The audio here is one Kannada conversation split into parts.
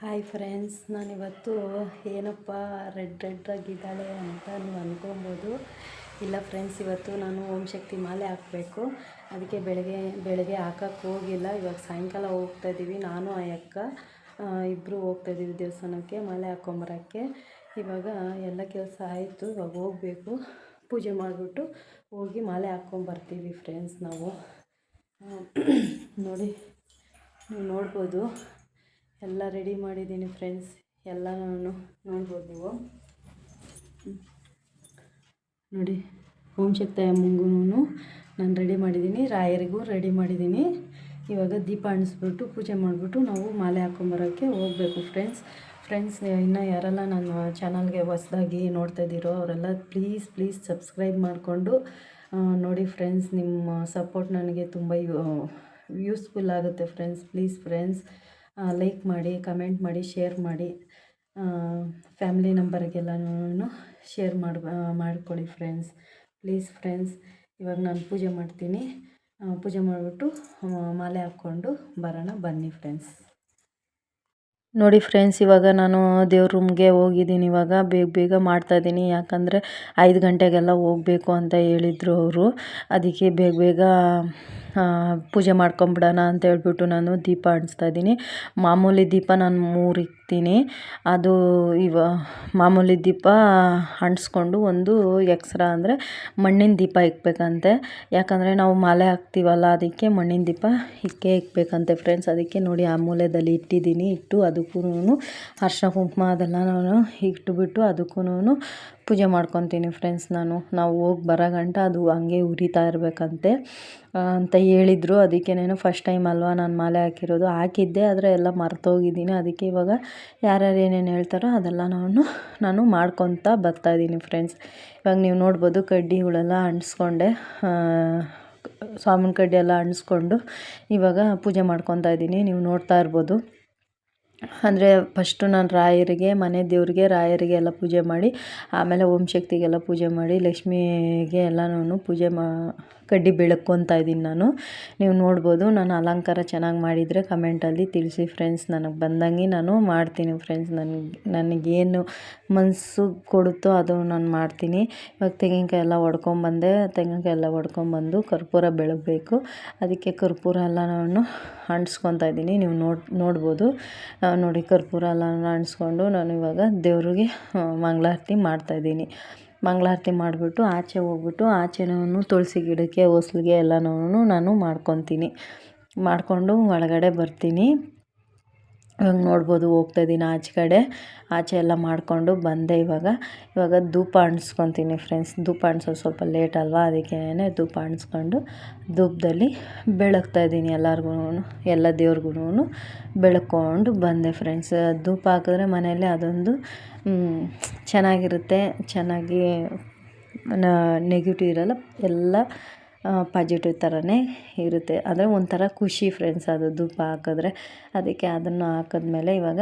ಹಾಯ್ ಫ್ರೆಂಡ್ಸ್, ನಾನಿವತ್ತು ಏನಪ್ಪ ರೆಡ್ ಆಗಿದ್ದಾಳೆ ಅಂತ ನೀವು ಅಂದ್ಕೊಬೋದು. ಇಲ್ಲ ಫ್ರೆಂಡ್ಸ್, ಇವತ್ತು ನಾನು ಓಂ ಶಕ್ತಿ ಮಾಲೆ ಹಾಕಬೇಕು. ಅದಕ್ಕೆ ಬೆಳಗ್ಗೆ ಹಾಕಕ್ಕೆ ಹೋಗಿಲ್ಲ. ಇವಾಗ ಸಾಯಂಕಾಲ ಹೋಗ್ತಾಯಿದ್ದೀವಿ. ನಾನು ಆ ಅಕ್ಕ ಇಬ್ಬರು ಹೋಗ್ತಾಯಿದ್ದೀವಿ ದೇವಸ್ಥಾನಕ್ಕೆ ಮಾಲೆ ಹಾಕ್ಕೊಂಬರೋಕ್ಕೆ. ಇವಾಗ ಎಲ್ಲ ಕೆಲಸ ಆಯಿತು. ಇವಾಗ ಹೋಗಬೇಕು, ಪೂಜೆ ಮಾಡಿಬಿಟ್ಟು ಹೋಗಿ ಮಾಲೆ ಹಾಕ್ಕೊಂಬರ್ತೀವಿ ಫ್ರೆಂಡ್ಸ್. ನಾವು ನೋಡಿ, ನೀವು ನೋಡ್ಬೋದು ಎಲ್ಲ ರೆಡಿ ಮಾಡಿದ್ದೀನಿ ಫ್ರೆಂಡ್ಸ್. ಎಲ್ಲ ನಾನು ನೋಡ್ಬೋದು ನೀವು ನೋಡಿ. ಓಂ ಶಕ್ತಿ ಅಮ್ಮಂಗೂ ನಾನು ರೆಡಿ ಮಾಡಿದ್ದೀನಿ, ರಾಯರಿಗೂ ರೆಡಿ ಮಾಡಿದ್ದೀನಿ. ಇವಾಗ ದೀಪ ಅಂಟಿಸ್ಬಿಟ್ಟು ಪೂಜೆ ಮಾಡಿಬಿಟ್ಟು ನಾವು ಮಾಲೆ ಹಾಕ್ಕೊಂಬರೋಕ್ಕೆ ಹೋಗಬೇಕು ಫ್ರೆಂಡ್ಸ್. ಇನ್ನೂ ಯಾರೆಲ್ಲ ನನ್ನ ಚಾನಲ್ಗೆ ಹೊಸ್ದಾಗಿ ನೋಡ್ತಾಯಿದ್ದೀರೋ ಅವರೆಲ್ಲ ಪ್ಲೀಸ್ ಸಬ್ಸ್ಕ್ರೈಬ್ ಮಾಡಿಕೊಂಡು ನೋಡಿ ಫ್ರೆಂಡ್ಸ್. ನಿಮ್ಮ ಸಪೋರ್ಟ್ ನನಗೆ ತುಂಬ ಯೂಸ್ಫುಲ್ ಆಗುತ್ತೆ ಫ್ರೆಂಡ್ಸ್. ಪ್ಲೀಸ್ ಫ್ರೆಂಡ್ಸ್, ಲೈಕ್ ಮಾಡಿ, ಕಮೆಂಟ್ ಮಾಡಿ, ಶೇರ್ ಮಾಡಿ. ಫ್ಯಾಮಿಲಿ ನಂಬರ್ಗೆಲ್ಲನೂ ಶೇರ್ ಮಾಡಿಕೊಡಿ ಫ್ರೆಂಡ್ಸ್. ಪ್ಲೀಸ್ ಫ್ರೆಂಡ್ಸ್, ಇವಾಗ ನಾನು ಪೂಜೆ ಮಾಡ್ತೀನಿ. ಪೂಜೆ ಮಾಡಿಬಿಟ್ಟು ಮಾಲೆ ಹಾಕ್ಕೊಂಡು ಬರೋಣ, ಬನ್ನಿ ಫ್ರೆಂಡ್ಸ್. ನೋಡಿ ಫ್ರೆಂಡ್ಸ್, ಇವಾಗ ನಾನು ದೇವ್ರ ರೂಮ್ಗೆ ಹೋಗಿದ್ದೀನಿ. ಇವಾಗ ಬೇಗ ಮಾಡ್ತಾಯಿದ್ದೀನಿ, ಯಾಕಂದರೆ 5 ಗಂಟೆಗೆಲ್ಲ ಹೋಗಬೇಕು ಅಂತ ಹೇಳಿದರು ಅವರು. ಅದಕ್ಕೆ ಬೇಗ ಪೂಜೆ ಮಾಡ್ಕೊಂಬಿಡೋಣ ಅಂತ ಹೇಳ್ಬಿಟ್ಟು ನಾನು ದೀಪ ಅಂಟಿಸ್ತಾಯಿದ್ದೀನಿ. ಮಾಮೂಲಿ ದೀಪ ನಾನು 3 ಇಕ್ತೀನಿ. ಅದು ಮಾಮೂಲಿ ದೀಪ ಅಂಟಿಸ್ಕೊಂಡು ಒಂದು ಎಕ್ಸ್ಟ್ರಾ ಅಂದರೆ ಮಣ್ಣಿನ ದೀಪ ಇಕ್ಬೇಕಂತೆ. ಯಾಕಂದರೆ ನಾವು ಮಾಲೆ ಹಾಕ್ತೀವಲ್ಲ, ಅದಕ್ಕೆ ಮಣ್ಣಿನ ದೀಪ ಇಕ್ಬೇಕಂತೆ ಫ್ರೆಂಡ್ಸ್. ಅದಕ್ಕೆ ನೋಡಿ ಆ ಮೂಲೆಯಲ್ಲಿ ಇಟ್ಟಿದ್ದೀನಿ. ಇಟ್ಟು ಅದಕ್ಕೂ ಅರ್ಶಿನ ಕುಂಕುಮ ಅದೆಲ್ಲ ನಾನು ಇಟ್ಬಿಟ್ಟು ಅದಕ್ಕೂ ಪೂಜೆ ಮಾಡ್ಕೊತೀನಿ ಫ್ರೆಂಡ್ಸ್. ನಾವು ಹೋಗಿ ಬರೋ ಗಂಟ ಅದು ಹಂಗೆ ಉರಿತಾ ಇರಬೇಕಂತೆ ಅಂತ ಹೇಳಿದರು. ಅದಕ್ಕೆ ನಾನು ಫಸ್ಟ್ ಟೈಮ್ ಅಲ್ವಾ ನಾನು ಮಾಲೆ ಹಾಕಿರೋದು. ಹಾಕಿದ್ದೆ, ಆದರೆ ಎಲ್ಲ ಮರ್ತೋಗಿದ್ದೀನಿ. ಅದಕ್ಕೆ ಇವಾಗ ಯಾರ್ಯಾರು ಏನೇನು ಹೇಳ್ತಾರೋ ಅದೆಲ್ಲ ನಾನು ಮಾಡ್ಕೊತಾ ಬರ್ತಾಯಿದ್ದೀನಿ ಫ್ರೆಂಡ್ಸ್. ಇವಾಗ ನೀವು ನೋಡ್ಬೋದು, ಕಡ್ಡಿಗಳೆಲ್ಲ ಅಂಟಿಸ್ಕೊಂಡೆ, ಸ್ವಾಮಿನ ಕಡ್ಡಿ ಎಲ್ಲ ಅಂಟಿಸ್ಕೊಂಡು ಇವಾಗ ಪೂಜೆ ಮಾಡ್ಕೊತಾ ಇದ್ದೀನಿ. ನೀವು ನೋಡ್ತಾ ಇರ್ಬೋದು. ಅಂದರೆ ಫಸ್ಟು ನಾನು ರಾಯರಿಗೆ, ಮನೆ ದೇವ್ರಿಗೆ, ರಾಯರಿಗೆ ಎಲ್ಲ ಪೂಜೆ ಮಾಡಿ, ಆಮೇಲೆ ಓಂ ಶಕ್ತಿಗೆಲ್ಲ ಪೂಜೆ ಮಾಡಿ, ಲಕ್ಷ್ಮಿಗೆ ಎಲ್ಲನೂ ಪೂಜೆ ಕಡ್ಡಿ ಬೆಳಗ್ಕೊತಾ ಇದ್ದೀನಿ ನಾನು. ನೀವು ನೋಡ್ಬೋದು. ನಾನು ಅಲಂಕಾರ ಚೆನ್ನಾಗಿ ಮಾಡಿದರೆ ಕಮೆಂಟಲ್ಲಿ ತಿಳಿಸಿ ಫ್ರೆಂಡ್ಸ್. ನನಗೆ ಬಂದಂಗೆ ನಾನು ಮಾಡ್ತೀನಿ ಫ್ರೆಂಡ್ಸ್. ನನಗೇನು ಮನಸ್ಸು ಕೊಡುತ್ತೋ ಅದು ನಾನು ಮಾಡ್ತೀನಿ. ಇವಾಗ ತೆಂಗಿನಕಾಯಿ ಎಲ್ಲ ಹೊಡ್ಕೊಂಬಂದೆ. ತೆಂಗಿನಕಾಯಿ ಎಲ್ಲ ಹೊಡ್ಕೊಂಬಂದು ಕರ್ಪೂರ ಬೆಳಗಬೇಕು. ಅದಕ್ಕೆ ಕರ್ಪೂರ ಎಲ್ಲ ನಾನು ಅಂಟಿಸ್ಕೊತಾ ಇದ್ದೀನಿ. ನೀವು ನೋಡ್ಬೋದು. ನೋಡಿ, ಕರ್ಪೂರ ಎಲ್ಲ ಅಂಟಿಸ್ಕೊಂಡು ನಾನು ಇವಾಗ ದೇವ್ರಿಗೆ ಮಂಗಳಾರತಿ ಮಾಡ್ತಾಯಿದ್ದೀನಿ. ಮಂಗಳಾರತಿ ಮಾಡಿಬಿಟ್ಟು ಆಚೆ ಹೋಗ್ಬಿಟ್ಟು, ಆಚೆನೂ ತುಳಸಿ ಗಿಡಕ್ಕೆ, ಹೊಸ್ಲಿಗೆ ಎಲ್ಲನೂ ನಾನು ಮಾಡ್ಕೊತೀನಿ. ಮಾಡಿಕೊಂಡು ಒಳಗಡೆ ಬರ್ತೀನಿ. ಇವಾಗ ನೋಡ್ಬೋದು, ಹೋಗ್ತಾಯಿದ್ದೀನಿ ಆಚೆ ಎಲ್ಲ ಮಾಡಿಕೊಂಡು ಬಂದೆ. ಇವಾಗ ಧೂಪ ಅಂಟಿಸ್ಕೊತೀನಿ ಫ್ರೆಂಡ್ಸ್. ಧೂಪ ಅಂಟಿಸೋದು ಸ್ವಲ್ಪ ಲೇಟ್ ಅಲ್ವಾ, ಅದಕ್ಕೇ ಧೂಪ ಅಂಟಿಸ್ಕೊಂಡು ಧೂಪದಲ್ಲಿ ಬೆಳಗ್ತಾಯಿದ್ದೀನಿ. ಎಲ್ಲ ದೇವ್ರಿಗೂ ಬೆಳಗ್ಕೊಂಡು ಬಂದೆ ಫ್ರೆಂಡ್ಸ್. ಧೂಪ ಹಾಕಿದ್ರೆ ಮನೆಯಲ್ಲಿ ಅದೊಂದು ಚೆನ್ನಾಗಿರುತ್ತೆ. ಚೆನ್ನಾಗಿ ನೆಗೆಟಿವ್ ಇರಲ್ಲ, ಎಲ್ಲ ಪಾಸಿಟಿವ್ ಥರನೇ ಇರುತ್ತೆ. ಅಂದರೆ ಒಂಥರ ಖುಷಿ ಫ್ರೆಂಡ್ಸ್ ಅದು ಧೂಪ ಹಾಕಿದ್ರೆ. ಅದಕ್ಕೆ ಅದನ್ನು ಹಾಕಿದ್ಮೇಲೆ ಇವಾಗ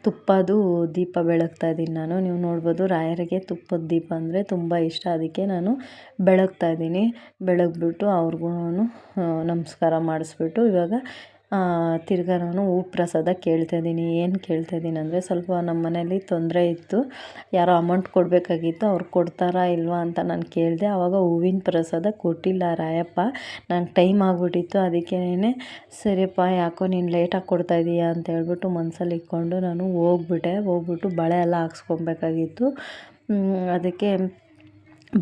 ತುಪ್ಪದ್ದು ದೀಪ ಬೆಳಗ್ತಾಯಿದ್ದೀನಿ ನಾನು. ನೀವು ನೋಡ್ಬೋದು, ರಾಯರಿಗೆ ತುಪ್ಪದ ದೀಪ ಅಂದರೆ ತುಂಬ ಇಷ್ಟ. ಅದಕ್ಕೆ ನಾನು ಬೆಳಗ್ತಾಯಿದ್ದೀನಿ. ಬೆಳಗ್ಬಿಟ್ಟು ಅವ್ರಿಗೂ ನಮಸ್ಕಾರ ಮಾಡಿಸ್ಬಿಟ್ಟು ಇವಾಗ ತಿರ್ಗಾ ನಾನು ಪ್ರಸಾದ ಕೇಳ್ತಾಯಿದ್ದೀನಿ. ಏನು ಕೇಳ್ತಾಯಿದ್ದೀನಿ ಅಂದರೆ, ಸ್ವಲ್ಪ ನಮ್ಮ ಮನೇಲಿ ತೊಂದರೆ ಇತ್ತು. ಯಾರೋ ಅಮೌಂಟ್ ಕೊಡಬೇಕಾಗಿತ್ತು, ಅವ್ರು ಕೊಡ್ತಾರಾ ಇಲ್ವಾ ಅಂತ ನಾನು ಕೇಳಿದೆ. ಆವಾಗ ಹೂವಿನ ಪ್ರಸಾದ ಕೊಟ್ಟಿಲ್ಲ ರಾಯಪ್ಪ. ನಂಗೆ ಟೈಮ್ ಆಗಿಬಿಟ್ಟಿತ್ತು. ಅದಕ್ಕೇ ಸರಿಯಪ್ಪ, ಯಾಕೋ ನೀನು ಲೇಟಾಗಿ ಕೊಡ್ತಾಯಿದ್ದೀಯಾ ಅಂತ ಹೇಳ್ಬಿಟ್ಟು ಮನಸ್ಸಲ್ಲಿ ಇಟ್ಕೊಂಡು ನಾನು ಹೋಗ್ಬಿಟ್ಟು ಬಳೆ ಎಲ್ಲ ಹಾಕ್ಸ್ಕೊಬೇಕಾಗಿತ್ತು. ಅದಕ್ಕೆ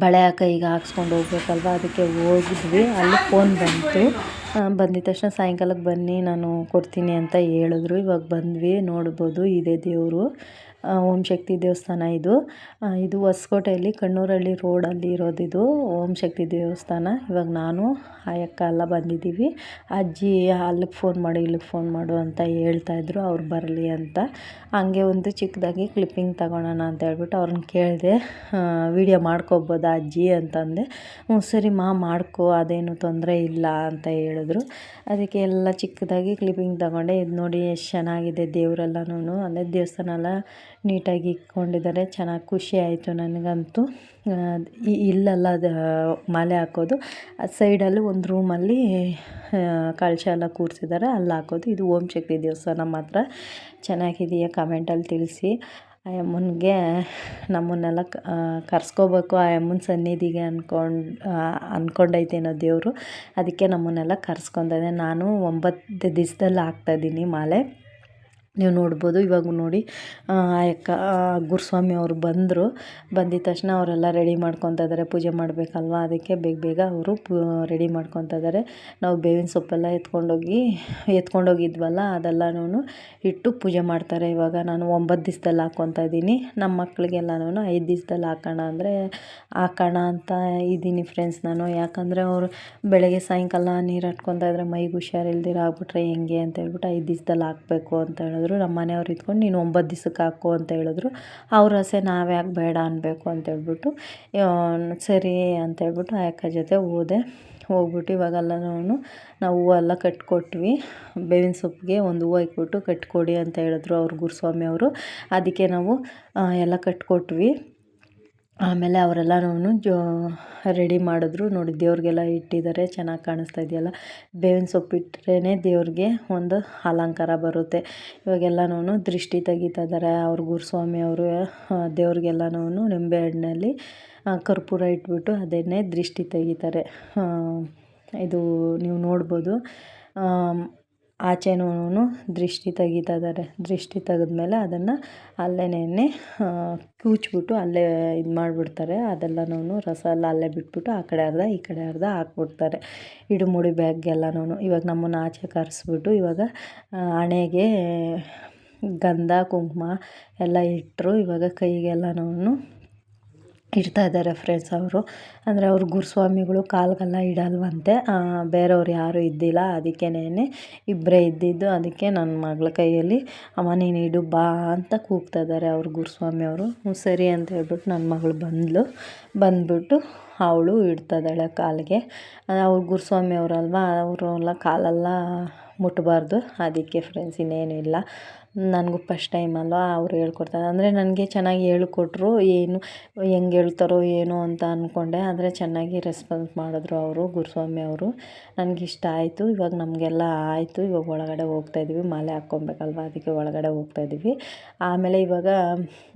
ಬಳೆ ಕೈಗೆ ಹಾಕ್ಸ್ಕೊಂಡು ಹೋಗ್ಬೇಕಲ್ವ, ಅದಕ್ಕೆ ಹೋಗಿದ್ವಿ. ಅಲ್ಲಿ ಫೋನ್ ಬಂದಿದ್ದ ತಕ್ಷಣ ಸಾಯಂಕಾಲಕ್ಕೆ ಬನ್ನಿ ನಾನು ಕೊಡ್ತೀನಿ ಅಂತ ಹೇಳಿದ್ರು. ಇವಾಗ ಬಂದ್ವಿ. ನೋಡ್ಬೋದು, ಇದೇ ದೇವರು ಓಂ ಶಕ್ತಿ ದೇವಸ್ಥಾನ. ಇದು ಹೊಸಕೋಟೆಯಲ್ಲಿ ಕಣ್ಣೂರಹಳ್ಳಿ ರೋಡಲ್ಲಿ ಇರೋದಿದು ಓಂ ಶಕ್ತಿ ದೇವಸ್ಥಾನ. ಇವಾಗ ನಾನು ಅಕ್ಕ ಎಲ್ಲ ಬಂದಿದ್ದೀವಿ. ಅಜ್ಜಿ ಅಲ್ಲಿಗೆ ಫೋನ್ ಮಾಡು, ಇಲ್ಲಿಗೆ ಫೋನ್ ಮಾಡು ಅಂತ ಹೇಳ್ತಾಯಿದ್ರು, ಅವ್ರು ಬರಲಿ ಅಂತ. ಹಂಗೆ ಒಂದು ಚಿಕ್ಕದಾಗಿ ಕ್ಲಿಪ್ಪಿಂಗ್ ತಗೊಳ್ಳೋಣ ಅಂತ ಹೇಳ್ಬಿಟ್ಟು ಅವ್ರನ್ನ ಕೇಳಿದೆ, ವಿಡಿಯೋ ಮಾಡ್ಕೊಬೋದಾ ಅಜ್ಜಿ ಅಂತಂದೆ. ಸರಿ ಮಾಡ್ಕೊ, ಅದೇನು ತೊಂದರೆ ಇಲ್ಲ ಅಂತ ಹೇಳಿದ್ರು. ಹೇಳಿದ್ರು. ಅದಕ್ಕೆ ಎಲ್ಲ ಚಿಕ್ಕದಾಗಿ ಕ್ಲಿಪ್ಪಿಂಗ್ ತಗೊಂಡೆ. ಇದು ನೋಡಿ ಎಷ್ಟು ಚೆನ್ನಾಗಿದೆ ದೇವರೆಲ್ಲನೂ, ಅಂದರೆ ದೇವಸ್ಥಾನ ಎಲ್ಲ ನೀಟಾಗಿ ಇಟ್ಕೊಂಡಿದ್ದಾರೆ. ಚೆನ್ನಾಗಿ ಖುಷಿ ಆಯಿತು ನನಗಂತೂ. ಇಲ್ಲೆಲ್ಲ ಮಾಲೆ ಹಾಕೋದು, ಸೈಡಲ್ಲಿ ಒಂದು ರೂಮಲ್ಲಿ ಕಳಶ ಎಲ್ಲ ಕೂರಿಸಿದ್ದಾರೆ, ಅಲ್ಲಿ ಹಾಕೋದು. ಇದು ಓಂ ಶಕ್ತಿ ದೇವಸ್ಥಾನ ಮಾತ್ರ ಚೆನ್ನಾಗಿದೆಯಾ ಕಮೆಂಟಲ್ಲಿ ತಿಳಿಸಿ. ಆ ಅಮ್ಮನಿಗೆ ನಮ್ಮನ್ನೆಲ್ಲ ಕರ್ಸ್ಕೋಬೇಕು, ಆ ಅಮ್ಮನ ಸನ್ನಿಧಿಗೆ ಅಂದ್ಕೊಂಡೈತೇನೋ ದೇವರು, ಅದಕ್ಕೆ ನಮ್ಮನ್ನೆಲ್ಲ ಕರ್ಸ್ಕೊತಿದ್ದೆ. ನಾನು 9 ದಿವಸದಲ್ಲಿ ಹಾಕ್ತಾಯಿದ್ದೀನಿ ಮಾಲೆ. ನೀವು ನೋಡ್ಬೋದು. ಇವಾಗ ನೋಡಿ ಗುರುಸ್ವಾಮಿ ಅವರು ಬಂದಿದ್ದ ತಕ್ಷಣ ಅವರೆಲ್ಲ ರೆಡಿ ಮಾಡ್ಕೊತಾ ಇದ್ದಾರೆ, ಪೂಜೆ ಮಾಡಬೇಕಲ್ವ, ಅದಕ್ಕೆ ಬೇಗ ಅವರು ರೆಡಿ ಮಾಡ್ಕೊತಾ ಇದ್ದಾರೆ. ನಾವು ಬೇವಿನ ಸೊಪ್ಪೆಲ್ಲ ಎತ್ಕೊಂಡೋಗಿದ್ವಲ್ಲ, ಅದೆಲ್ಲನೂ ಇಟ್ಟು ಪೂಜೆ ಮಾಡ್ತಾರೆ. ಇವಾಗ ನಾನು 9 ದಿವಸದಲ್ಲಿ ಹಾಕ್ಕೊತಾ ಇದ್ದೀನಿ. ನಮ್ಮ ಮಕ್ಕಳಿಗೆಲ್ಲನೂ 5 ದಿವಸದಲ್ಲಿ ಹಾಕೋಣ ಅಂತ ಇದ್ದೀನಿ ಫ್ರೆಂಡ್ಸ್ ನಾನು. ಯಾಕಂದರೆ ಅವರು ಬೆಳಗ್ಗೆ ಸಾಯಂಕಾಲ ನೀರು ಹಟ್ಕೊತಾ ಇದ್ರೆ ಮೈಗೆ ಹುಷಾರಿಲ್ದಿರ ಆಗ್ಬಿಟ್ರೆ ಹೆಂಗೆ ಅಂತ ಹೇಳ್ಬಿಟ್ಟು 5 ದಿವಸದಲ್ಲಿ ಹಾಕಬೇಕು ಅಂತ ಹೇಳಿದ್ರು. ನಮ್ಮ ಮನೆಯವ್ರು ಇದ್ಕೊಂಡು ನೀನು 9 ದಿವಸಕ್ಕೆ ಹಾಕು ಅಂತ ಹೇಳಿದ್ರು. ಅವ್ರ ಆಸೆ ನಾವ್ಯಾಕೆ ಬೇಡ ಅನ್ನಬೇಕು ಅಂತ ಹೇಳ್ಬಿಟ್ಟು ಸರಿ ಅಂತ ಹೇಳ್ಬಿಟ್ಟು ಆ ಅಕ್ಕ ಜೊತೆ ಹೋಗ್ಬಿಟ್ಟು ಇವಾಗೆಲ್ಲನೂ ನಾವು ಹೂವು ಎಲ್ಲ ಕಟ್ಕೊಟ್ವಿ. ಬೇವಿನ ಸೊಪ್ಪಿಗೆ ಒಂದು ಹೂವು ಇಟ್ಬಿಟ್ಟು ಕಟ್ಕೊಡಿ ಅಂತ ಹೇಳಿದ್ರು ಅವ್ರು ಗುರುಸ್ವಾಮಿ ಅವರು. ಅದಕ್ಕೆ ನಾವು ಎಲ್ಲ ಕಟ್ಕೊಟ್ವಿ. ಆಮೇಲೆ ಅವರೆಲ್ಲನೂ ರೆಡಿ ಮಾಡಿದ್ರು. ನೋಡಿ ದೇವ್ರಿಗೆಲ್ಲ ಇಟ್ಟಿದ್ದಾರೆ, ಚೆನ್ನಾಗಿ ಕಾಣಿಸ್ತಾ ಇದೆಯಲ್ಲ. ಬೇವಿನ ಸೊಪ್ಪು ಇಟ್ಟರೆ ದೇವ್ರಿಗೆ ಒಂದು ಅಲಂಕಾರ ಬರುತ್ತೆ. ಇವಾಗೆಲ್ಲನೂ ದೃಷ್ಟಿ ತೆಗಿತಾ ಇದ್ದಾರೆ ಅವ್ರ ಗುರುಸ್ವಾಮಿ ಅವರು. ದೇವ್ರಿಗೆಲ್ಲನೂ ನಿಂಬೆಹಣ್ಣಲ್ಲಿ ಕರ್ಪೂರ ಇಟ್ಬಿಟ್ಟು ಅದನ್ನೇ ದೃಷ್ಟಿ ತೆಗಿತಾರೆ. ಇದು ನೀವು ನೋಡ್ಬೋದು. ಆಚೆನೂ ದೃಷ್ಟಿ ತೆಗಿತಾ ಇದ್ದಾರೆ. ದೃಷ್ಟಿ ತೆಗೆದ್ಮೇಲೆ ಅದನ್ನು ಅಲ್ಲೇನೆ ಕೂಚ್ಬಿಟ್ಟು ಅಲ್ಲೇ ಇದು ಮಾಡಿಬಿಡ್ತಾರೆ. ಅದೆಲ್ಲನೂ ರಸ ಎಲ್ಲ ಅಲ್ಲೇ ಬಿಟ್ಬಿಟ್ಟು ಆ ಕಡೆ ಅರ್ಧ ಈ ಕಡೆ ಅರ್ಧ ಹಾಕ್ಬಿಡ್ತಾರೆ ಇಡುಮುಡಿ ಬ್ಯಾಗ್ಗೆಲ್ಲನೂ. ಇವಾಗ ನಮ್ಮನ್ನು ಆಚೆ ಕರೆಸ್ಬಿಟ್ಟು ಇವಾಗ ಹಣೆಗೆ ಗಂಧ ಕುಂಕುಮ ಎಲ್ಲ ಇಟ್ಟರು. ಇವಾಗ ಕೈಗೆಲ್ಲನೂ ಇಡ್ತಾ ಇದ್ದಾರೆ ಫ್ರೆಂಡ್ಸ್ ಅವರು. ಅಂದರೆ ಅವ್ರ ಗುರುಸ್ವಾಮಿಗಳು ಕಾಲಿಗೆಲ್ಲ ಇಡಲ್ವಂತೆ, ಬೇರೆಯವ್ರು ಯಾರೂ ಇದ್ದಿಲ್ಲ, ಅದಕ್ಕೇನೆ ಇಬ್ಬರೇ ಇದ್ದಿದ್ದು. ಅದಕ್ಕೆ ನನ್ನ ಮಗಳ ಕೈಯಲ್ಲಿ ಅಮ್ಮ ನೀನು ಇಡು ಬಾ ಅಂತ ಕೂಗ್ತಾ ಇದ್ದಾರೆ ಅವ್ರ ಗುರುಸ್ವಾಮಿ ಅವರು. ಸರಿ ಅಂತ ಹೇಳ್ಬಿಟ್ಟು ನನ್ನ ಮಗಳು ಬಂದ್ಬಿಟ್ಟು ಅವಳು ಇಡ್ತಾಯಿದ್ದಾಳೆ ಕಾಲಿಗೆ. ಅವ್ರ ಗುರುಸ್ವಾಮಿ ಅವರಲ್ವ, ಅವರೆಲ್ಲ ಕಾಲೆಲ್ಲ ಮುಟ್ಟಬಾರ್ದು, ಅದಕ್ಕೆ ಫ್ರೆಂಡ್ಸ್, ಇನ್ನೇನು ಇಲ್ಲ. ನನಗೂ ಫಸ್ಟ್ ಟೈಮ್ ಅಲ್ವ, ಅವ್ರು ಹೇಳ್ಕೊಡ್ತಾರೆ. ಅಂದರೆ ನನಗೆ ಚೆನ್ನಾಗಿ ಹೇಳ್ಕೊಟ್ರು. ಏನು ಹೆಂಗೆ ಹೇಳ್ತಾರೋ ಏನೋ ಅಂತ ಅಂದ್ಕೊಂಡೆ, ಆದರೆ ಚೆನ್ನಾಗಿ ರೆಸ್ಪಾನ್ಸ್ ಮಾಡಿದ್ರು ಅವರು ಗುರುಸ್ವಾಮಿ ಅವರು. ನನಗಿಷ್ಟ ಆಯಿತು. ಇವಾಗ ನಮಗೆಲ್ಲ ಆಯಿತು. ಇವಾಗ ಒಳಗಡೆ ಹೋಗ್ತಾಯಿದ್ವಿ, ಮಾಲೆ ಹಾಕ್ಕೊಬೇಕಲ್ವ, ಅದಕ್ಕೆ ಒಳಗಡೆ ಹೋಗ್ತಾಯಿದ್ವಿ. ಆಮೇಲೆ ಇವಾಗ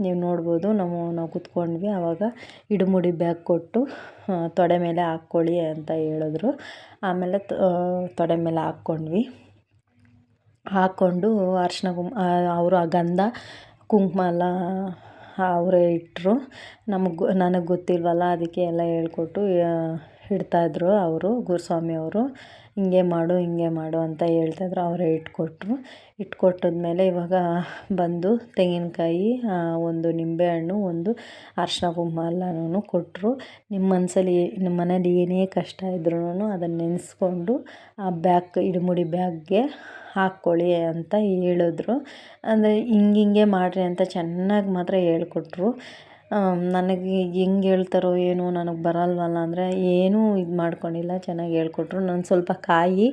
ನೀವು ನೋಡ್ಬೋದು, ನಾವು ಕೂತ್ಕೊಂಡ್ವಿ. ಆವಾಗ ಇಡುಮುಡಿ ಬ್ಯಾಗ್ ಕೊಟ್ಟು ತೊಡೆ ಮೇಲೆ ಹಾಕ್ಕೊಳ್ಳಿ ಅಂತ ಹೇಳಿದ್ರು. ಆಮೇಲೆ ತೊಡೆ ಮೇಲೆ ಹಾಕ್ಕೊಂಡು ಅರಿಶಿನ ಅವರು ಆ ಗಂಧ ಕುಂಕುಮ ಎಲ್ಲ ಅವರೇ ಇಟ್ಟರು. ನನಗೆ ಗೊತ್ತಿಲ್ವಲ್ಲ, ಅದಕ್ಕೆ ಎಲ್ಲ ಹೇಳ್ಕೊಟ್ಟು ಇಡ್ತಾಯಿದ್ರು ಅವರು ಗುರುಸ್ವಾಮಿ ಅವರು. ಹಿಂಗೆ ಮಾಡು ಅಂತ ಹೇಳ್ತಾಯಿದ್ರು. ಅವರೇ ಇಟ್ಕೊಟ್ಟಿದ್ಮೇಲೆ ಇವಾಗ ಬಂದು ತೆಂಗಿನಕಾಯಿ, ಒಂದು ನಿಂಬೆಹಣ್ಣು, ಒಂದು ಅರಿಶಿನ ಕುಂಕುಮ ಎಲ್ಲನೂ ಕೊಟ್ಟರು. ನಿಮ್ಮ ಮನೇಲಿ ಏನೇ ಕಷ್ಟ ಇದ್ರೂ ಅದನ್ನು ನೆನೆಸ್ಕೊಂಡು ಆ ಇಡುಮುಡಿ ಬ್ಯಾಗ್ಗೆ ಹಾಕ್ಕೊಳ್ಳಿ ಅಂತ ಹೇಳಿದ್ರು. ಅಂದರೆ ಹಿಂಗೆ ಮಾಡಿರಿ ಅಂತ ಚೆನ್ನಾಗಿ ಮಾತ್ರ ಹೇಳ್ಕೊಟ್ರು. ನನಗೆ ಹೆಂಗೆ ಹೇಳ್ತಾರೋ ಏನೋ, ನನಗೆ ಬರಲ್ವಲ್ಲ ಅಂದರೆ ಏನೂ ಇದು ಮಾಡ್ಕೊಂಡಿಲ್ಲ, ಚೆನ್ನಾಗಿ ಹೇಳ್ಕೊಟ್ರು. ನಾನು ಸ್ವಲ್ಪ ಕಾಯಿ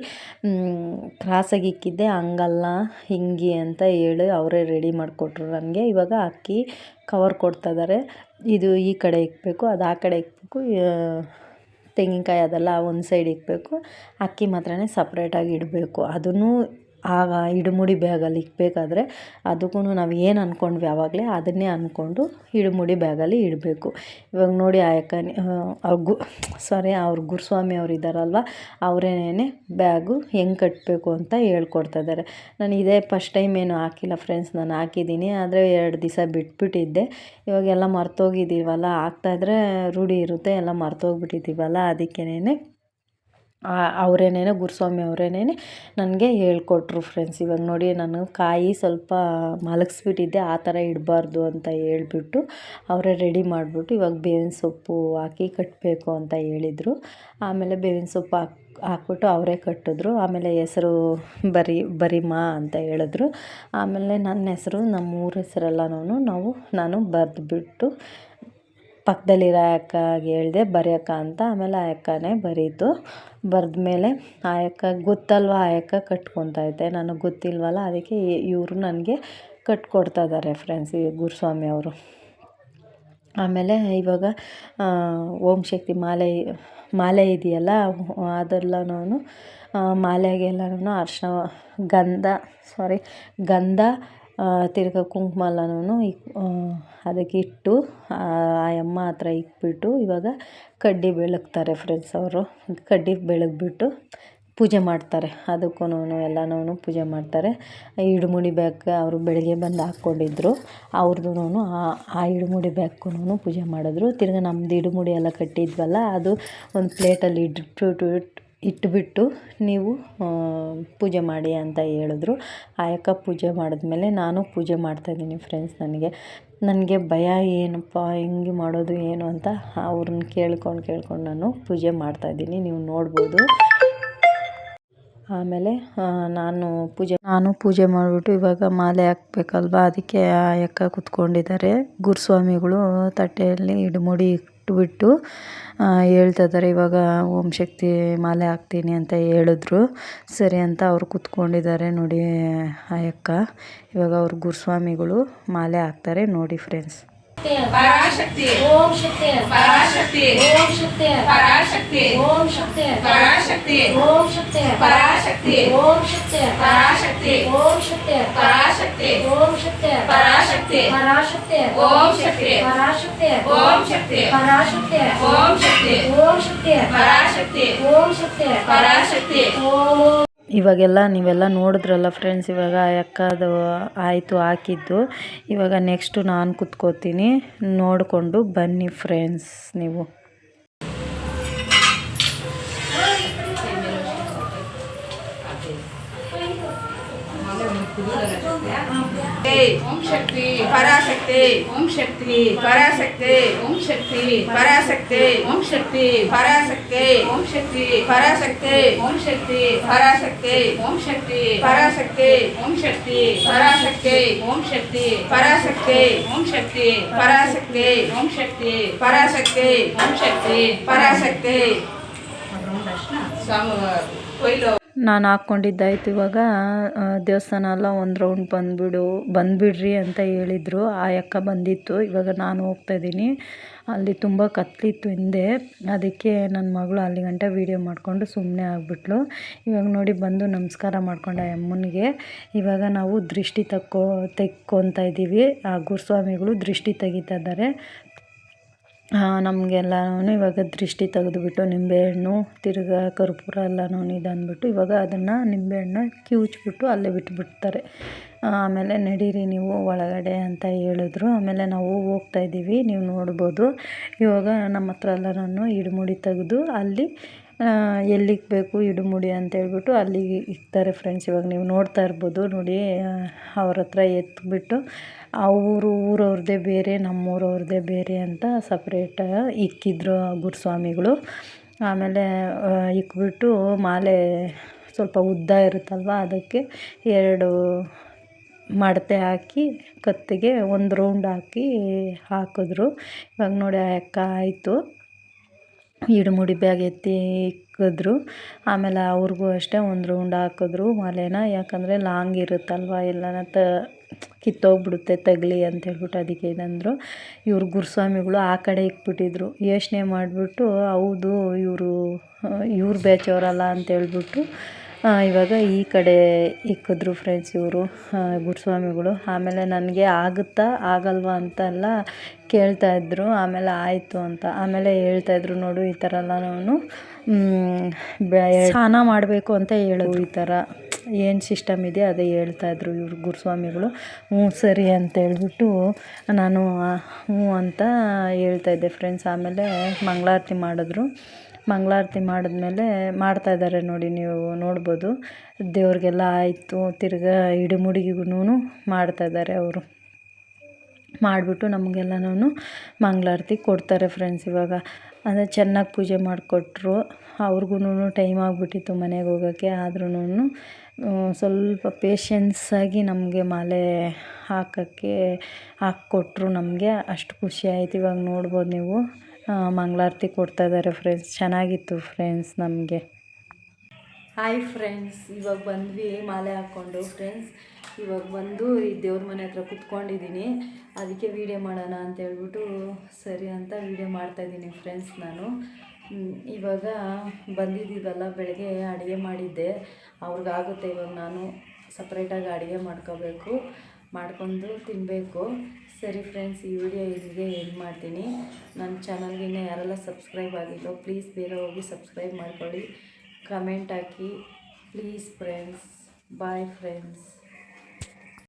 ಕ್ರಾಸಾಗಿ ಇಕ್ಕಿದ್ದೆ, ಹಂಗಲ್ಲ ಹಿಂಗೆ ಅಂತ ಹೇಳಿ ಅವರೇ ರೆಡಿ ಮಾಡಿಕೊಟ್ರು ನನಗೆ. ಇವಾಗ ಅಕ್ಕಿ ಕವರ್ ಕೊಡ್ತಾಯಿದ್ದಾರೆ. ಇದು ಈ ಕಡೆ ಇಕ್ಬೇಕು, ಅದು ಆ ಕಡೆ ಇಕ್ಬೇಕು. ತೆಂಗಿನಕಾಯಿ ಅದೆಲ್ಲ ಒಂದು ಸೈಡ್ ಇಕ್ಬೇಕು, ಅಕ್ಕಿ ಮಾತ್ರ ಸಪ್ರೇಟಾಗಿ ಇಡಬೇಕು. ಅದನ್ನು ಆಗ ಇಡುಮುಡಿ ಬ್ಯಾಗಲ್ಲಿ ಇಕ್ಬೇಕಾದ್ರೆ ಅದಕ್ಕೂ ನಾವು ಏನು ಅಂದ್ಕೊಂಡ್ವಿ ಆವಾಗಲೇ ಅದನ್ನೇ ಅಂದ್ಕೊಂಡು ಇಡುಮುಡಿ ಬ್ಯಾಗಲ್ಲಿ ಇಡಬೇಕು. ಇವಾಗ ನೋಡಿ ಆ ಅಕ್ಕ ಅವ್ರ ಗುರುಸ್ವಾಮಿ ಅವ್ರು ಇದ್ದಾರಲ್ವ, ಅವರೇನೆ ಬ್ಯಾಗು ಹೆಂಗೆ ಕಟ್ಟಬೇಕು ಅಂತ ಹೇಳ್ಕೊಡ್ತಾಯಿದ್ದಾರೆ. ನಾನು ಇದೇ ಫಸ್ಟ್ ಟೈಮ್ ಏನು ಹಾಕಿಲ್ಲ ಫ್ರೆಂಡ್ಸ್, ನಾನು ಹಾಕಿದ್ದೀನಿ, ಆದರೆ 2 ದಿವಸ ಬಿಟ್ಬಿಟ್ಟಿದ್ದೆ. ಇವಾಗೆಲ್ಲ ಮರ್ತೋಗಿದ್ದೀವಲ್ಲ, ಹಾಕ್ತಾಯಿದ್ರೆ ರೂಢಿ ಇರುತ್ತೆ, ಎಲ್ಲ ಮರ್ತೋಗ್ಬಿಟ್ಟಿದ್ದೀವಲ್ಲ, ಅದಕ್ಕೇನೆ ಗುರುಸ್ವಾಮಿ ಅವರೇನೆ ನನಗೆ ಹೇಳ್ಕೊಟ್ರು ಫ್ರೆಂಡ್ಸ್. ಇವಾಗ ನೋಡಿ, ನಾನು ಕಾಯಿ ಸ್ವಲ್ಪ ಮಲಗಿಸ್ಬಿಟ್ಟಿದ್ದೆ, ಆ ಥರ ಇಡಬಾರ್ದು ಅಂತ ಹೇಳ್ಬಿಟ್ಟು ಅವರೇ ರೆಡಿ ಮಾಡಿಬಿಟ್ಟು ಇವಾಗ ಬೇವಿನ ಸೊಪ್ಪು ಹಾಕಿ ಕಟ್ಟಬೇಕು ಅಂತ ಹೇಳಿದರು. ಆಮೇಲೆ ಬೇವಿನ ಸೊಪ್ಪು ಹಾಕ್ಬಿಟ್ಟು ಅವರೇ ಕಟ್ಟಿದ್ರು. ಆಮೇಲೆ ಹೆಸರು ಬರಿಮಾ ಅಂತ ಹೇಳಿದ್ರು. ಆಮೇಲೆ ನನ್ನ ಹೆಸರು, ನಮ್ಮೂರ ಹೆಸರೆಲ್ಲನೂ ನಾನು ಬರೆದ್ಬಿಟ್ಟು ಪಕ್ಕದಲ್ಲಿರೋ ಅಕ್ಕಗೆ ಹೇಳಿದೆ ಬರೆಯಕ್ಕ ಅಂತ. ಆಮೇಲೆ ಆ ಅಕ್ಕನೇ ಬರೀತು. ಬರೆದ್ಮೇಲೆ ಆ ಅಕ್ಕ ಗೊತ್ತಲ್ವ, ಆ ಅಕ್ಕ ಕಟ್ಕೊತೈತೆ, ನನಗೆ ಗೊತ್ತಿಲ್ವಲ್ಲ, ಅದಕ್ಕೆ ಇವರು ನನಗೆ ಕಟ್ಕೊಡ್ತಾ ಇದ್ದಾರೆ ಫ್ರೆಂಡ್ಸ್, ಈ ಗುರುಸ್ವಾಮಿ ಅವರು. ಆಮೇಲೆ ಇವಾಗ ಓಂ ಶಕ್ತಿ ಮಾಲೆ ಇದೆಯಲ್ಲ, ಅದೆಲ್ಲನೂ ಮಾಲೆಗೆಲ್ಲನೂ ಅರಿಶಿನ ಗಂಧ ತಿರ್ಗಾ ಕುಂಕುಮ ಎಲ್ಲನೂ ಅದಕ್ಕೆ ಇಟ್ಟು ಅಮ್ಮ ಹತ್ರ ಇಟ್ಬಿಟ್ಟು ಇವಾಗ ಕಡ್ಡಿ ಬೆಳಗ್ತಾರೆ ಫ್ರೆಂಡ್ಸ್. ಅವರು ಕಡ್ಡಿ ಬೆಳಗ್ಬಿಟ್ಟು ಪೂಜೆ ಮಾಡ್ತಾರೆ. ಅದಕ್ಕೂ ಎಲ್ಲನೂ ಪೂಜೆ ಮಾಡ್ತಾರೆ. ಇಡುಮುಡಿ ಬ್ಯಾಗ್ ಅವರು ಬೆಳಗ್ಗೆ ಬಂದು ಹಾಕ್ಕೊಂಡಿದ್ರು, ಅವ್ರದ್ದು ಆ ಇಡುಮುಡಿ ಬ್ಯಾಗ್ಗೂ ಪೂಜೆ ಮಾಡಿದ್ರು. ತಿರ್ಗಿ ನಮ್ಮದು ಇಡುಮುಡಿ ಎಲ್ಲ ಕಟ್ಟಿದ್ವಲ್ಲ, ಅದು ಒಂದು ಪ್ಲೇಟಲ್ಲಿ ಇಟ್ಬಿಟ್ಟು ನೀವು ಪೂಜೆ ಮಾಡಿ ಅಂತ ಹೇಳಿದ್ರು. ಆ ಅಕ್ಕ ಪೂಜೆ ಮಾಡಿದ್ಮೇಲೆ ನಾನು ಪೂಜೆ ಮಾಡ್ತಾಯಿದ್ದೀನಿ ಫ್ರೆಂಡ್ಸ್. ನನಗೆ ಭಯ, ಏನಪ್ಪ ಹೆಂಗೆ ಮಾಡೋದು ಏನು ಅಂತ ಅವ್ರನ್ನ ಕೇಳ್ಕೊಂಡು ನಾನು ಪೂಜೆ ಮಾಡ್ತಾಯಿದ್ದೀನಿ, ನೀವು ನೋಡ್ಬೋದು. ಆಮೇಲೆ ನಾನು ಪೂಜೆ ಮಾಡಿಬಿಟ್ಟು ಇವಾಗ ಮಾಲೆ ಹಾಕ್ಬೇಕಲ್ವ, ಅದಕ್ಕೆ ಆ ಅಕ್ಕ ಕೂತ್ಕೊಂಡಿದ್ದಾರೆ. ಗುರುಸ್ವಾಮಿಗಳು ತಟ್ಟೆಯಲ್ಲಿ ಇಡುಮುಡಿ ಇಟ್ಬಿಟ್ಟು ಹೇಳ್ತಾ ಇದ್ದಾರೆ, ಇವಾಗ ಓಂ ಶಕ್ತಿ ಮಾಲೆ ಹಾಕ್ತೀನಿ ಅಂತ ಹೇಳಿದ್ರು. ಸರಿ ಅಂತ ಅವ್ರು ಕೂತ್ಕೊಂಡಿದ್ದಾರೆ ನೋಡಿ ಆ ಅಕ್ಕ. ಇವಾಗ ಅವ್ರು ಗುರುಸ್ವಾಮಿಗಳು ಮಾಲೆ ಹಾಕ್ತಾರೆ ನೋಡಿ ಫ್ರೆಂಡ್ಸ್. ಪರಾಶಕ್ತಿ ಓಂ ಶಕ್ತಿ ಪರಾಶಕ್ತಿ ಓಂ ಶಕ್ತಿ ಪರಾಶಕ್ತಿ ಓಂ ಶಕ್ತಿ ಪರಾಶಕ್ತಿ ಓಂ ಶಕ್ತಿ ಪರಾಶಕ್ತಿ ಓಂ ಶಕ್ತಿ ಪರಾಶಕ್ತಿ ಓಂ ಶಕ್ತಿ ಪರಾಶಕ್ತಿ ಓಂ ಶಕ್ತಿ ಪರಾಶಕ್ತಿ ಪರಾಶಕ್ತಿ ಓಂ ಶಕ್ತಿ ಪರಾಶಕ್ತಿ ಓಂ ಶಕ್ತಿ ಪರಾಶಕ್ತಿ ಓಂ ಶಕ್ತಿ ಓಂ ಶಕ್ತಿ ಪರಾಶಕ್ತಿ ಓಂ ಶಕ್ತಿ ಪರಾಶಕ್ತಿ ಓಂ. ಇವಾಗೆಲ್ಲ ನೀವೆಲ್ಲ ನೋಡಿದ್ರಲ್ಲ ಫ್ರೆಂಡ್ಸ್. ಇವಾಗ ಅಕ್ಕದು ಆಯಿತು ಹಾಕಿದ್ದು. ಇವಾಗ ನೆಕ್ಸ್ಟು ನಾನು ಕೂತ್ಕೋತೀನಿ, ನೋಡಿಕೊಂಡು ಬನ್ನಿ ಫ್ರೆಂಡ್ಸ್ ನೀವು. ಓಂ ಶಕ್ತಿ ಪರಾಶಕ್ತಿ ಓಂ ಶಕ್ತಿ ಪರಾಶಕ್ತಿ ಓಂ ಶಕ್ತಿ ಪರಾಶಕ್ತಿ ಓಂ ಶಕ್ತಿ ಪರಾಶಕ್ತಿ ಓಂ ಶಕ್ತಿ ಪರಾಶಕ್ತಿ ಓಂ ಶಕ್ತಿ ಪರಾಶಕ್ತಿ ಓಂ ಶಕ್ತಿ ಪರಾಶಕ್ತಿ ಓಂ ಶಕ್ತಿ ಪರಾಶಕ್ತಿ ಓಂ ಶಕ್ತಿ ಪರಾಶಕ್ತಿ ಓಂ ಶಕ್ತಿ ಪರಾಶಕ್ತಿ ಓಂ ಶಕ್ತಿ ಪರಾಶಕ್ತಿ ಓಂ ಶಕ್ತಿ ಪರಾಶಕ್ತಿ ಕೊಯ್ಲು ನಾನು ಹಾಕ್ಕೊಂಡಿದ್ದಾಯ್ತು. ಇವಾಗ ದೇವಸ್ಥಾನ ಎಲ್ಲ ಒಂದು ರೌಂಡ್ ಬಂದುಬಿಡ್ರಿ ಅಂತ ಹೇಳಿದರು. ಆ ಅಕ್ಕ ಬಂದಿತ್ತು. ಇವಾಗ ನಾನು ಹೋಗ್ತಾಯಿದ್ದೀನಿ. ಅಲ್ಲಿ ತುಂಬ ಕತ್ಲಿತ್ತು ಹಿಂದೆ, ಅದಕ್ಕೆ ನನ್ನ ಮಗಳು ಅಲ್ಲಿ ಗಂಟ ವೀಡಿಯೋ ಮಾಡಿಕೊಂಡು ಸುಮ್ಮನೆ ಆಗಿಬಿಟ್ಲು. ಇವಾಗ ನೋಡಿ ಬಂದು ನಮಸ್ಕಾರ ಮಾಡ್ಕೊಂಡೆ ಅಮ್ಮನಿಗೆ. ಇವಾಗ ನಾವು ದೃಷ್ಟಿ ತೆಕ್ಕೊತಾ ಇದ್ದೀವಿ. ಆ ಗುರುಸ್ವಾಮಿಗಳು ದೃಷ್ಟಿ ತೆಗಿತಾ ಇದ್ದಾರೆ. ನಮಗೆಲ್ಲನೂ ಇವಾಗ ದೃಷ್ಟಿ ತೆಗೆದುಬಿಟ್ಟು ನಿಂಬೆಹಣ್ಣು ತಿರ್ಗಾ ಕರ್ಪೂರ ಎಲ್ಲನೂ ಇದು ಅಂದ್ಬಿಟ್ಟು ಇವಾಗ ಅದನ್ನು ನಿಂಬೆಹಣ್ಣು ಕಿವುಚ್ಬಿಟ್ಟು ಅಲ್ಲೇ ಬಿಟ್ಬಿಡ್ತಾರೆ. ಆಮೇಲೆ ನಡೀರಿ ನೀವು ಒಳಗಡೆ ಅಂತ ಹೇಳಿದ್ರು. ಆಮೇಲೆ ನಾವು ಹೋಗ್ತಾಯಿದ್ದೀವಿ, ನೀವು ನೋಡ್ಬೋದು. ಇವಾಗ ನಮ್ಮ ಹತ್ರ ಎಲ್ಲನೂ ಇಡುಮುಡಿ ತೆಗೆದು ಅಲ್ಲಿ ಎಲ್ಲಿಗೆ ಬೇಕು ಇಡುಮುಡಿ ಅಂತ ಹೇಳ್ಬಿಟ್ಟು ಅಲ್ಲಿಗೆ ಇಕ್ತಾರೆ ಫ್ರೆಂಡ್ಸ್. ಇವಾಗ ನೀವು ನೋಡ್ತಾ ಇರ್ಬೋದು ನೋಡಿ, ಅವ್ರ ಹತ್ರ ಎತ್ಬಿಟ್ಟು ಊರವ್ರದ್ದೇ ಬೇರೆ, ನಮ್ಮೂರವ್ರದ್ದೇ ಬೇರೆ ಅಂತ ಸಪ್ರೇಟ್ ಇಕ್ಕಿದ್ರು ಗುರುಸ್ವಾಮಿಗಳು. ಆಮೇಲೆ ಇಕ್ಬಿಟ್ಟು ಮಾಲೆ ಸ್ವಲ್ಪ ಉದ್ದ ಇರುತ್ತಲ್ವ, ಅದಕ್ಕೆ 2 ಮಡತೆ ಹಾಕಿ ಕತ್ತಿಗೆ ಒಂದು ರೌಂಡ್ ಹಾಕಿದ್ರು. ಇವಾಗ ನೋಡಿ ಆ ಅಕ್ಕ ಆಯಿತು, ಇಡುಮುಡಿ ಬ್ಯಾಗ್ ಎತ್ತಿ ಇಕ್ಕಿದ್ರು. ಆಮೇಲೆ ಅವ್ರಿಗೂ ಅಷ್ಟೇ ಒಂದು ರೌಂಡ್ ಹಾಕಿದ್ರು ಮಾಲೆನ. ಯಾಕಂದರೆ ಲಾಂಗ್ ಇರುತ್ತಲ್ವ, ಎಲ್ಲನ ಕಿತ್ತೋಗ್ಬಿಡುತ್ತೆ ತಗಲಿ ಅಂತ ಹೇಳ್ಬಿಟ್ಟು ಅದಕ್ಕೆ ಇದಂದರು. ಇವ್ರು ಗುರುಸ್ವಾಮಿಗಳು ಆ ಕಡೆ ಇಕ್ಬಿಟ್ಟಿದ್ರು. ಯೋಚನೆ ಮಾಡಿಬಿಟ್ಟು ಹೌದು ಇವ್ರು ಬ್ಯಾಚವರಲ್ಲ ಅಂತೇಳ್ಬಿಟ್ಟು ಇವಾಗ ಈ ಕಡೆ ಇಕ್ಕಿದ್ರು ಫ್ರೆಂಡ್ಸ್ ಇವರು ಗುರುಸ್ವಾಮಿಗಳು. ಆಮೇಲೆ ನನಗೆ ಆಗುತ್ತಾ ಆಗಲ್ವಾ ಅಂತೆಲ್ಲ ಕೇಳ್ತಾಯಿದ್ರು. ಆಮೇಲೆ ಆಯಿತು ಅಂತ ಆಮೇಲೆ ಹೇಳ್ತಾಯಿದ್ರು, ನೋಡು ಈ ಥರ ಎಲ್ಲ ನಾನು ಸ್ನಾನ ಮಾಡಬೇಕು ಅಂತ ಹೇಳೋದು. ಈ ಥರ ಏನು ಸಿಸ್ಟಮ್ ಇದೆ ಅದೇ ಹೇಳ್ತಾಯಿದ್ರು ಇವರು ಗುರುಸ್ವಾಮಿಗಳು. ಸರಿ ಅಂತ ಹೇಳ್ಬಿಟ್ಟು ನಾನು ಹ್ಞೂ ಅಂತ ಹೇಳ್ತಾಯಿದ್ದೆ ಫ್ರೆಂಡ್ಸ್. ಆಮೇಲೆ ಮಂಗಳಾರತಿ ಮಾಡಿದ್ರು. ಮಂಗಳಾರತಿ ಮಾಡಿದ್ಮೇಲೆ ಮಾಡ್ತಾಯಿದ್ದಾರೆ ನೋಡಿ, ನೀವು ನೋಡ್ಬೋದು. ದೇವ್ರಿಗೆಲ್ಲ ಆಯಿತು. ತಿರ್ಗಾ ಇಡುಮುಡಿಗೂ ಮಾಡ್ತಾಯಿದ್ದಾರೆ ಅವರು. ಮಾಡಿಬಿಟ್ಟು ನಮಗೆಲ್ಲನೂ ಮಂಗಳಾರತಿ ಕೊಡ್ತಾರೆ ಫ್ರೆಂಡ್ಸ್. ಇವಾಗ ಅಂದರೆ ಚೆನ್ನಾಗಿ ಪೂಜೆ ಮಾಡಿಕೊಟ್ರು. ಅವ್ರಿಗೂ ಟೈಮ್ ಆಗಿಬಿಟ್ಟಿತ್ತು ಮನೆಗೆ ಹೋಗೋಕ್ಕೆ. ಆದ್ರೂ ಸ್ವಲ್ಪ ಪೇಷನ್ಸಾಗಿ ನಮಗೆ ಮಾಲೆ ಹಾಕ್ಕೊಟ್ರು ನಮಗೆ. ಅಷ್ಟು ಖುಷಿ ಆಯ್ತು. ಇವಾಗ ನೋಡ್ಬೋದು ನೀವು ಮಂಗಳಾರತಿ ಕೊಡ್ತಾಯಿದ್ದಾರೆ ಫ್ರೆಂಡ್ಸ್. ಚೆನ್ನಾಗಿತ್ತು ಫ್ರೆಂಡ್ಸ್ ನಮಗೆ. ಹಾಯ್ ಫ್ರೆಂಡ್ಸ್, ಇವಾಗ ಬಂದ್ವಿ ಮಾಲೆ ಹಾಕ್ಕೊಂಡು ಫ್ರೆಂಡ್ಸ್. ಇವಾಗ ಬಂದು ಈ ದೇವ್ರ ಮನೆ ಹತ್ರ ಕುತ್ಕೊಂಡಿದ್ದೀನಿ. ಅದಕ್ಕೆ ವೀಡಿಯೋ ಮಾಡೋಣ ಅಂತ ಹೇಳ್ಬಿಟ್ಟು ಸರಿ ಅಂತ ವೀಡಿಯೋ ಮಾಡ್ತಾಯಿದ್ದೀನಿ ಫ್ರೆಂಡ್ಸ್. ನಾನು ಇವಾಗ ಬಂದಿದ್ದೀವಲ್ಲ, ಬೆಳಗ್ಗೆ ಅಡುಗೆ ಮಾಡಿದ್ದೆ. ಅವ್ರಿಗಾಗುತ್ತೆ, ಇವಾಗ ನಾನು ಸಪ್ರೇಟಾಗಿ ಅಡುಗೆ ಮಾಡ್ಕೊಂಡು ತಿನ್ನಬೇಕು. ಸರಿ ಫ್ರೆಂಡ್ಸ್, ಈ ವಿಡಿಯೋ ಇಲ್ಲಿಗೆ ಎಂಡ್ ಮಾಡ್ತೀನಿ. ನನ್ನ ಚಾನಲ್ಗೆ ಇನ್ನೂ ಯಾರೆಲ್ಲ ಸಬ್ಸ್ಕ್ರೈಬ್ ಆಗಿಲ್ಲೋ ಪ್ಲೀಸ್ ಬೇಗ ಹೋಗಿ ಸಬ್ಸ್ಕ್ರೈಬ್ ಮಾಡ್ಕೊಳ್ಳಿ, ಕಮೆಂಟ್ ಹಾಕಿ ಪ್ಲೀಸ್ ಫ್ರೆಂಡ್ಸ್. Bye friends.